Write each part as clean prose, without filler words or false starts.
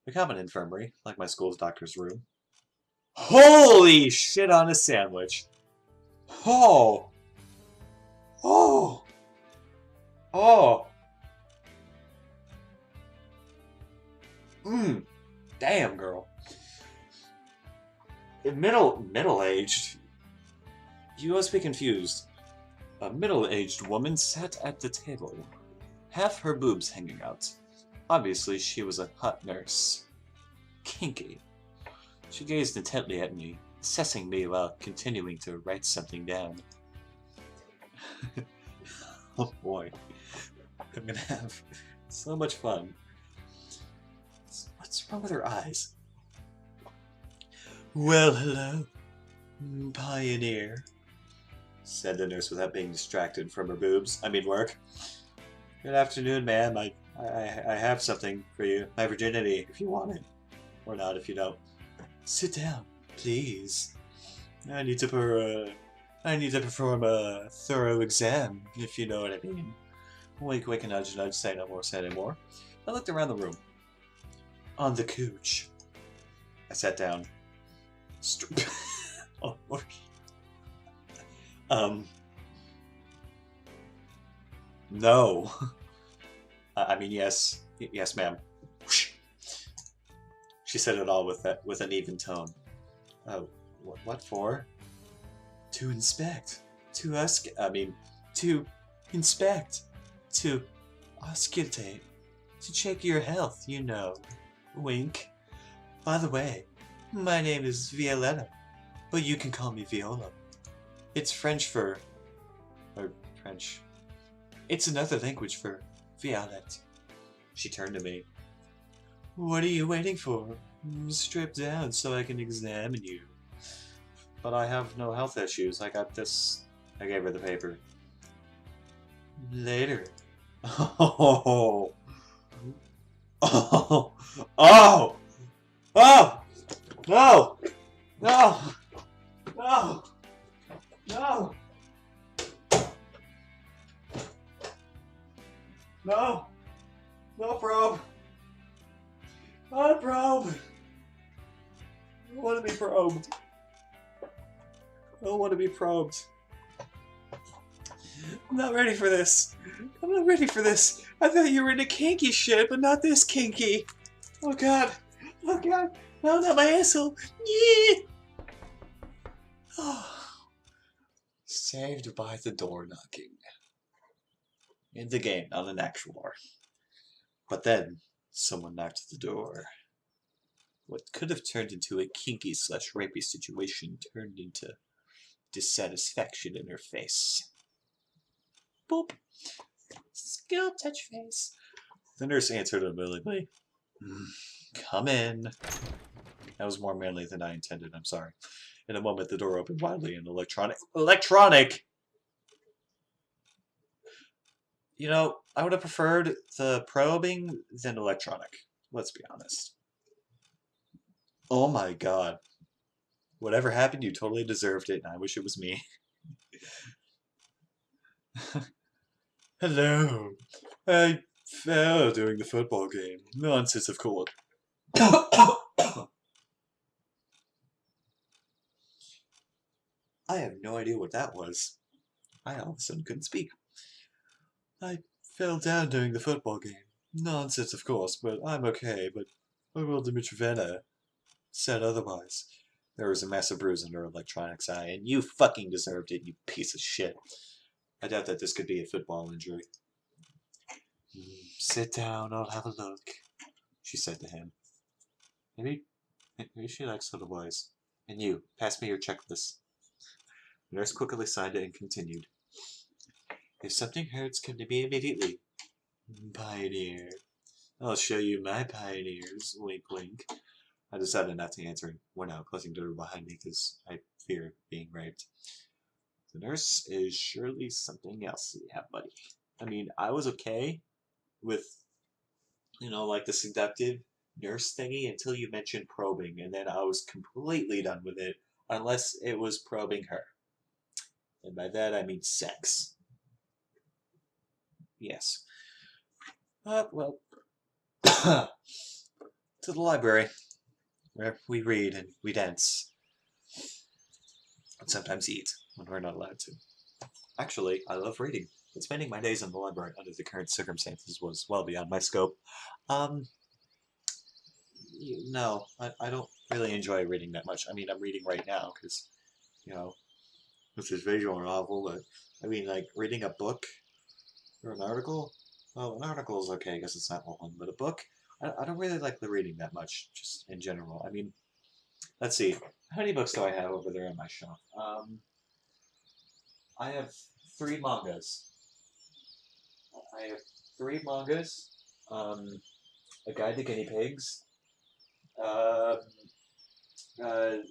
A common infirmary, like my school's doctor's room. Holy shit on a sandwich! Oh! Oh! Oh! Mmm. Damn, girl. Middle-aged? You must be confused. A middle-aged woman sat at the table, half her boobs hanging out. Obviously, she was a hot nurse. Kinky. She gazed intently at me, assessing me while continuing to write something down. Oh boy. I'm gonna have so much fun. What's wrong with her eyes? Well, hello, pioneer, said the nurse without being distracted from her boobs. I mean work. Good afternoon, ma'am. I have something for you. My virginity, if you want it. Or not, if you don't. Sit down, please. I need to perform a thorough exam, if you know what I mean. Wink, wink, and nudge, nudge, say no more, say no more. I looked around the room. On the couch. I sat down. Oh, no. I mean, yes. Yes, ma'am. She said it all with an even tone. Oh, what for? To inspect. To inspect. To auscultate. To check your health, you know. Wink. By the way, my name is Violetta, but you can call me Viola. It's French for... or French. It's another language for Violette. She turned to me. What are you waiting for? Strip down so I can examine you. But I have no health issues. I got this. I gave her the paper. Later. Oh. Oh. Oh. Oh. No. No. No. No. No. No probe. Not probe. I don't want to be probed. I don't want to be probed. I'm not ready for this. I'm not ready for this. I thought you were into kinky shit, but not this kinky. Oh god. Oh god. No, not my asshole. Yeah. Oh. Saved by the door knocking. In the game, not an actual door. But then, someone knocked at the door. What could have turned into a kinky/rapey situation turned into dissatisfaction in her face. Boop. Skill touch face. The nurse answered unwillingly. Come in. That was more manly than I intended, I'm sorry. In a moment, the door opened wildly and electronic! You know, I would have preferred the probing than electronic. Let's be honest. Oh my god. Whatever happened, you totally deserved it, and I wish it was me. Hello. I fell during the football game. Nonsense, of course. I have no idea what that was. I all of a sudden couldn't speak. I fell down during the football game. Nonsense, of course, but I'm okay, but Will Dimitrievna said otherwise. There was a massive bruise under her electronics eye, and you fucking deserved it, you piece of shit. I doubt that this could be a football injury. Sit down, I'll have a look, she said to him. Maybe she likes little boys. And you, pass me your checklist. The nurse quickly signed it and continued. If something hurts, come to me immediately. Pioneer. I'll show you my pioneers. Wink, wink. I decided not to answer and went out, closing the door behind me because I fear being raped. The nurse is surely something else. Yeah, buddy. I mean, I was okay with, like the seductive nurse thingy until you mentioned probing, and then I was completely done with it, unless it was probing her. And by that I mean sex. Yes. Well, to to the library, where we read and we dance, and sometimes eat when we're not allowed to. Actually, I love reading. But spending my days in the library under the current circumstances was well beyond my scope. Um, no, I don't really enjoy reading that much. I mean, I'm reading right now because, you know, this is visual novel, but I mean, like, reading a book or an article? Well, an article is okay because it's not long, but a book? I don't really like the reading that much, just in general. I mean, let's see. How many books do I have over there on my shelf? I have 3 mangas. I have 3 mangas. A Guide to Guinea Pigs. Uh, a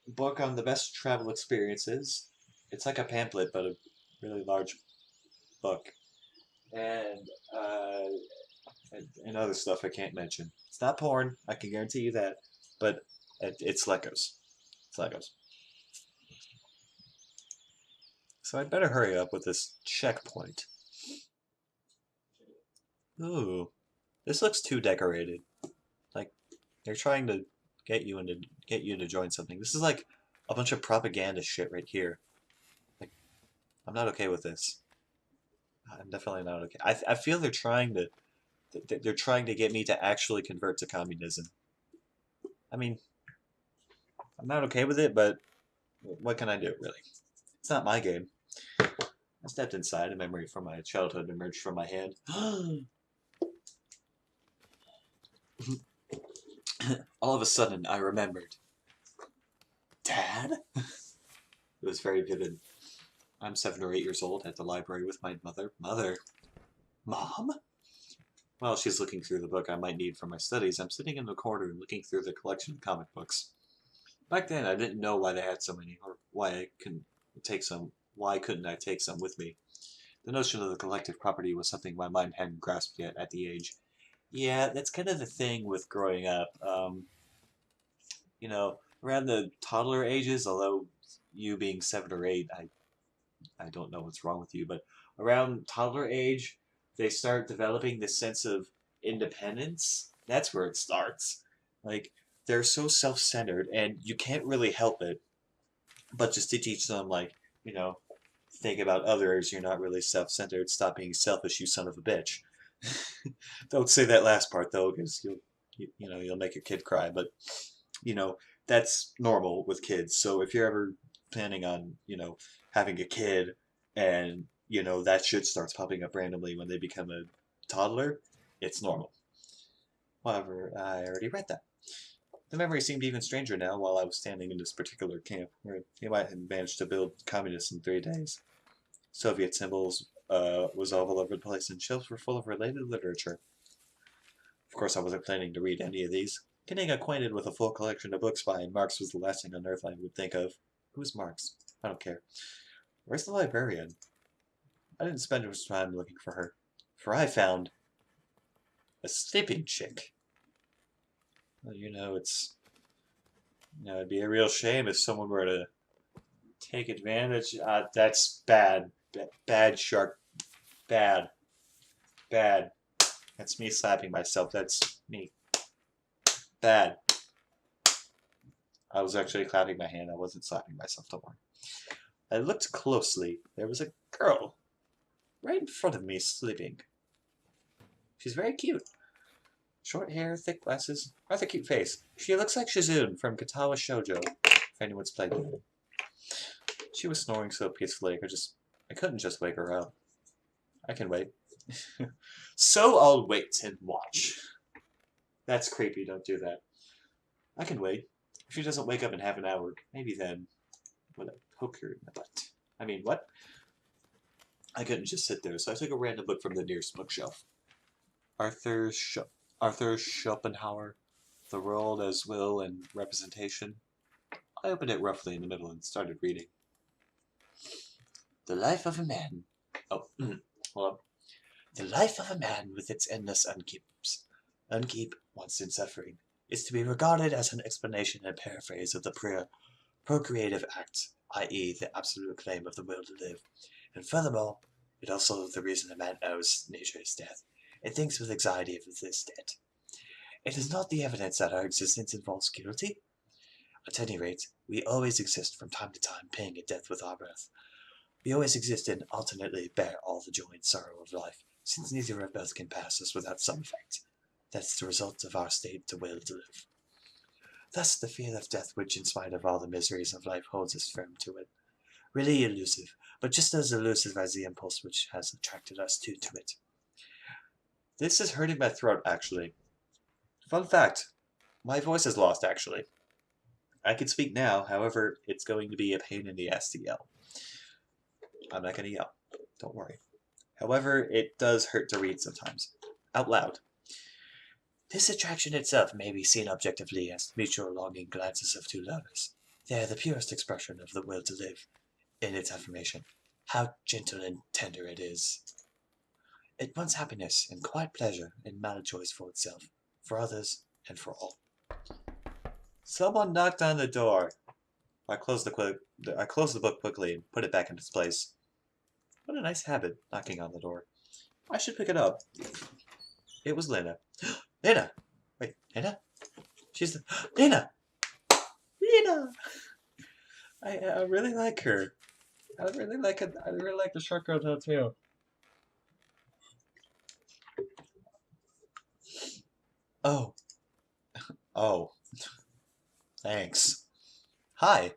book on the best travel experiences. It's like a pamphlet, but a really large book. And, and other stuff I can't mention. It's not porn, I can guarantee you that, but it's Legos. It's Legos. So I'd better hurry up with this checkpoint. Ooh, this looks too decorated. Like they're trying to get you to join something. This is like a bunch of propaganda shit right here. Like, I'm not okay with this. I'm definitely not okay. I feel they're trying to get me to actually convert to communism. I mean, I'm not okay with it, but what can I do, really? It's not my game. I stepped inside, a memory from my childhood emerged from my hand. All of a sudden, I remembered. Dad? It was very vivid. I'm 7 or 8 years old at the library with my mother. Mother? Mom? While she's looking through the book I might need for my studies, I'm sitting in the corner looking through the collection of comic books. Back then, I didn't know why they had so many, or why I couldn't take some. Why couldn't I take some with me? The notion of the collective property was something my mind hadn't grasped yet at the age. Yeah, that's kind of the thing with growing up. You know, around the toddler ages, although you being 7 or 8, I don't know what's wrong with you, but around toddler age, they start developing this sense of independence. That's where it starts. Like, they're so self-centered, and you can't really help it, but just to teach them, like, you know, think about others, you're not really self-centered, stop being selfish, you son of a bitch. Don't say that last part, though, because you'll make your kid cry, but, you know, that's normal with kids, so if you're ever planning on, having a kid, and, that shit starts popping up randomly when they become a toddler, it's normal. However, I already read that. The memory seemed even stranger now while I was standing in this particular camp, where they might have managed to build communists in 3 days. Soviet symbols was all over the place, and shelves were full of related literature. Of course, I wasn't planning to read any of these. Getting acquainted with a full collection of books by Marx was the last thing on earth I would think of. Who's Marx? I don't care. Where's the librarian? I didn't spend much time looking for her, for I found a sleeping chick. Well, it'd be a real shame if someone were to take advantage. That's bad. Bad, Shark. Bad. Bad. That's me slapping myself. That's me. Bad. I was actually clapping my hand. I wasn't slapping myself, don't worry. I looked closely. There was a girl right in front of me sleeping. She's very cute. Short hair, thick glasses, rather cute face. She looks like Shizune from Katawa Shoujo, if anyone's played with it. She was snoring so peacefully, I couldn't just wake her up. I can wait. So I'll wait and watch. That's creepy, don't do that. I can wait. If she doesn't wake up in half an hour, maybe then would I poke her in the butt. I mean, what? I couldn't just sit there, so I took a random book from the nearest bookshelf. Arthur Schopenhauer, The World as Will and Representation. I opened it roughly in the middle and started reading. The life of a man. Oh, hold on. The life of a man with its endless upkeep, wants and suffering, is to be regarded as an explanation and paraphrase of the procreative act, i.e. the absolute claim of the will to live. And furthermore, it also is the reason a man owes nature his death, and thinks with anxiety of this debt. It is not the evidence that our existence involves guilty. At any rate, we always exist from time to time, paying a debt with our breath. We always exist and alternately bear all the joy and sorrow of life, since neither of us can pass us without some effect. That's the result of our state to will to live. Thus the fear of death which, in spite of all the miseries of life, holds us firm to it. Really elusive, but just as elusive as the impulse which has attracted us to it. This is hurting my throat, actually. Fun fact, my voice is lost, actually. I can speak now, however, it's going to be a pain in the ass to yell. I'm not going to yell. Don't worry. However, it does hurt to read sometimes. Out loud. This attraction itself may be seen objectively as mutual longing glances of two lovers. They are the purest expression of the will to live, in its affirmation. How gentle and tender it is. It wants happiness and quiet pleasure and malchoice for itself, for others, and for all. Someone knocked on the door. I closed the book quickly and put it back in its place. What a nice habit, knocking on the door. I should pick it up. It was Lena. Lena! Wait, Lena? She's the... Lena! Lena! I really like her. I really like the Shark Girl too. Oh. Oh. Thanks. Hi.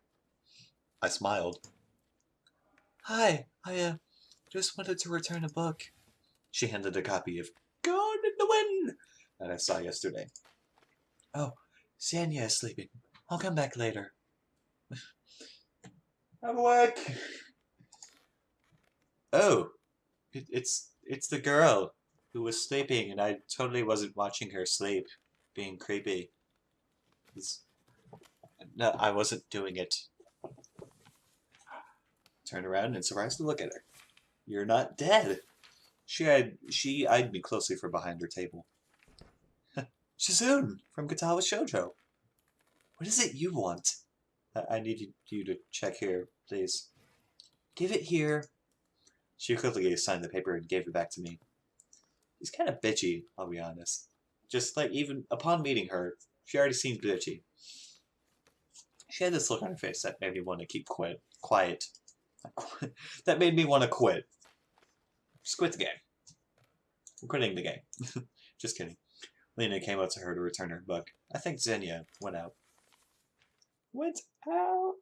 I smiled. Hi, I just wanted to return a book. She handed a copy of Gone in the Wind that I saw yesterday. Oh, Xenia is sleeping. I'll come back later. I'm awake. Oh, it's the girl who was sleeping, and I totally wasn't watching her sleep, being creepy. No, I wasn't doing it. Turned around and surprised to look at her. You're not dead. She eyed me closely from behind her table. Shizoon from Katawa Shoujo. What is it you want? I need you to check here, please. Give it here. She quickly signed the paper and gave it back to me. She's kind of bitchy, I'll be honest. Just like even upon meeting her, she already seems bitchy. She had this look on her face that made me want to keep quiet. That made me want to quit. Just quit the game. I'm quitting the game. Just kidding. Lena came up to her to return her book. I think Xenia went out. Went out?